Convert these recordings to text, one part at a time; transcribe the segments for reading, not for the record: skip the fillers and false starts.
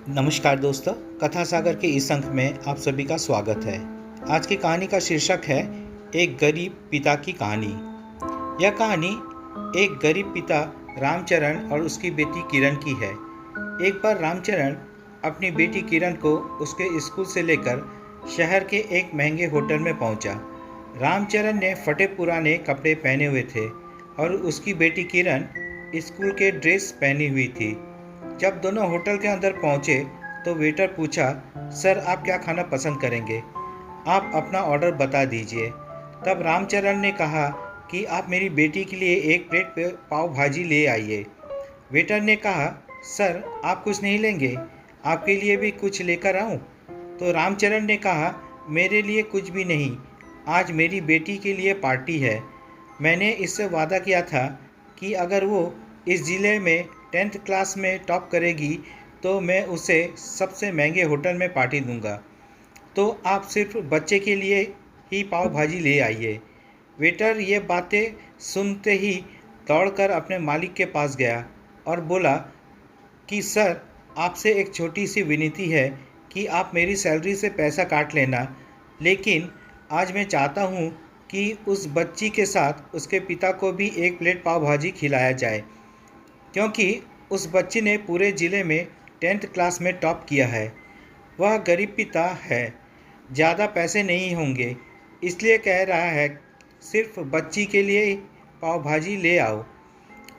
नमस्कार दोस्तों, कथा सागर के इस अंक में आप सभी का स्वागत है। आज की कहानी का शीर्षक है एक गरीब पिता की कहानी। यह कहानी एक गरीब पिता रामचरण और उसकी बेटी किरण की है। एक बार रामचरण अपनी बेटी किरण को उसके स्कूल से लेकर शहर के एक महंगे होटल में पहुंचा। रामचरण ने फटे पुराने कपड़े पहने हुए थे और उसकी बेटी किरण स्कूल के ड्रेस पहनी हुई थी। जब दोनों होटल के अंदर पहुंचे तो वेटर पूछा, सर आप क्या खाना पसंद करेंगे? आप अपना ऑर्डर बता दीजिए। तब रामचरण ने कहा कि आप मेरी बेटी के लिए एक प्लेट पाव भाजी ले आइए। वेटर ने कहा, सर आप कुछ नहीं लेंगे, आपके लिए भी कुछ लेकर आऊं? तो रामचरण ने कहा, मेरे लिए कुछ भी नहीं, आज मेरी बेटी के लिए पार्टी है। मैंने इससे वादा किया था कि अगर वो इस ज़िले में 10th क्लास में टॉप करेगी तो मैं उसे सबसे महंगे होटल में पार्टी दूंगा। तो आप सिर्फ बच्चे के लिए ही पाव भाजी ले आइए। वेटर ये बातें सुनते ही दौड़कर अपने मालिक के पास गया और बोला कि सर आपसे एक छोटी सी विनती है कि आप मेरी सैलरी से पैसा काट लेना, लेकिन आज मैं चाहता हूँ कि उस बच्ची के साथ उसके पिता को भी एक प्लेट पाव भाजी खिलाया जाए, क्योंकि उस बच्ची ने पूरे ज़िले में 10th क्लास में टॉप किया है। वह गरीब पिता है, ज़्यादा पैसे नहीं होंगे, इसलिए कह रहा है सिर्फ बच्ची के लिए पाव भाजी ले आओ।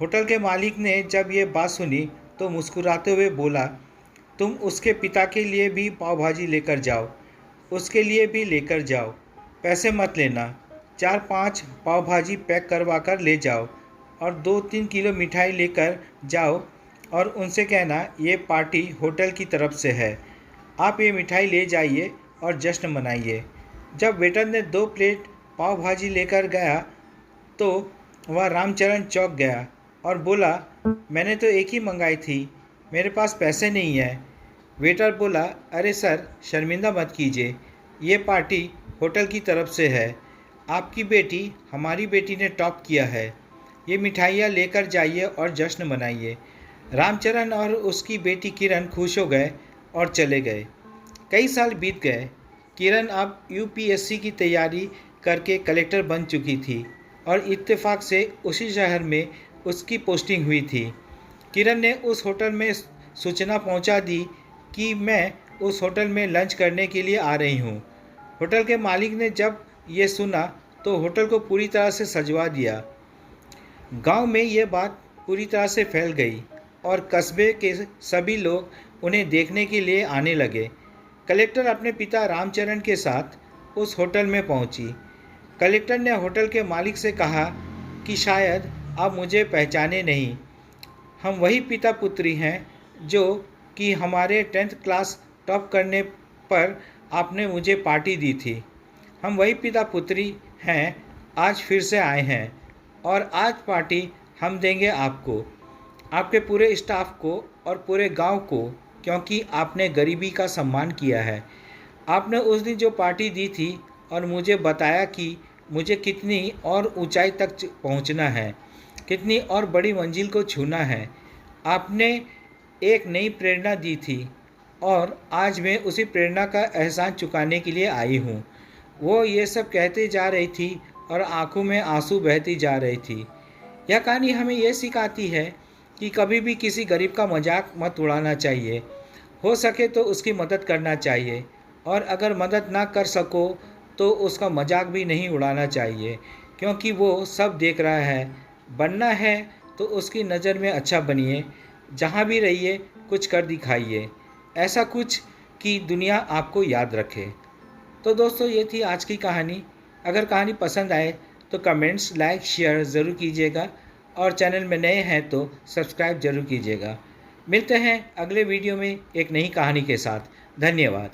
होटल के मालिक ने जब ये बात सुनी तो मुस्कुराते हुए बोला, तुम उसके पिता के लिए भी पाव भाजी लेकर जाओ, उसके लिए भी लेकर जाओ, पैसे मत लेना। 4-5 पाव भाजी पैक करवा कर ले जाओ और 2-3 किलो मिठाई लेकर जाओ और उनसे कहना ये पार्टी होटल की तरफ से है, आप ये मिठाई ले जाइए और जश्न मनाइए। जब वेटर ने 2 प्लेट पाव भाजी लेकर गया तो वह रामचरण चौंक गया और बोला, मैंने तो एक ही मंगाई थी, मेरे पास पैसे नहीं है। वेटर बोला, अरे सर शर्मिंदा मत कीजिए, ये पार्टी होटल की तरफ से है, आपकी बेटी हमारी बेटी ने टॉप किया है, ये मिठाइयाँ लेकर जाइए और जश्न मनाइए। रामचरण और उसकी बेटी किरण खुश हो गए और चले गए। कई साल बीत गए। किरण अब यूपीएससी की तैयारी करके कलेक्टर बन चुकी थी और इत्तेफाक से उसी शहर में उसकी पोस्टिंग हुई थी। किरण ने उस होटल में सूचना पहुंचा दी कि मैं उस होटल में लंच करने के लिए आ रही हूं। होटल के मालिक ने जब ये सुना तो होटल को पूरी तरह से सजवा दिया। गांव में ये बात पूरी तरह से फैल गई और कस्बे के सभी लोग उन्हें देखने के लिए आने लगे। कलेक्टर अपने पिता रामचरण के साथ उस होटल में पहुंची। कलेक्टर ने होटल के मालिक से कहा कि शायद आप मुझे पहचाने नहीं, हम वही पिता पुत्री हैं जो कि हमारे 10th क्लास टॉप करने पर आपने मुझे पार्टी दी थी। हम वही पिता पुत्री हैं, आज फिर से आए हैं और आज पार्टी हम देंगे आपको, आपके पूरे स्टाफ को और पूरे गांव को, क्योंकि आपने गरीबी का सम्मान किया है। आपने उस दिन जो पार्टी दी थी और मुझे बताया कि मुझे कितनी और ऊंचाई तक पहुंचना है, कितनी और बड़ी मंजिल को छूना है। आपने एक नई प्रेरणा दी थी और आज मैं उसी प्रेरणा का एहसान चुकाने के लिए आई हूँ। वो ये सब कहते जा रही थी और आंखों में आंसू बहती जा रही थी। यह कहानी हमें यह सिखाती है कि कभी भी किसी गरीब का मजाक मत उड़ाना चाहिए। हो सके तो उसकी मदद करना चाहिए और अगर मदद ना कर सको तो उसका मजाक भी नहीं उड़ाना चाहिए, क्योंकि वो सब देख रहा है। बनना है तो उसकी नज़र में अच्छा बनिए, जहाँ भी रहिए कुछ कर दिखाइए, ऐसा कुछ कि दुनिया आपको याद रखे। तो दोस्तों ये थी आज की कहानी। अगर कहानी पसंद आए तो कमेंट्स, लाइक, शेयर ज़रूर कीजिएगा और चैनल में नए हैं तो सब्सक्राइब ज़रूर कीजिएगा। मिलते हैं अगले वीडियो में एक नई कहानी के साथ। धन्यवाद।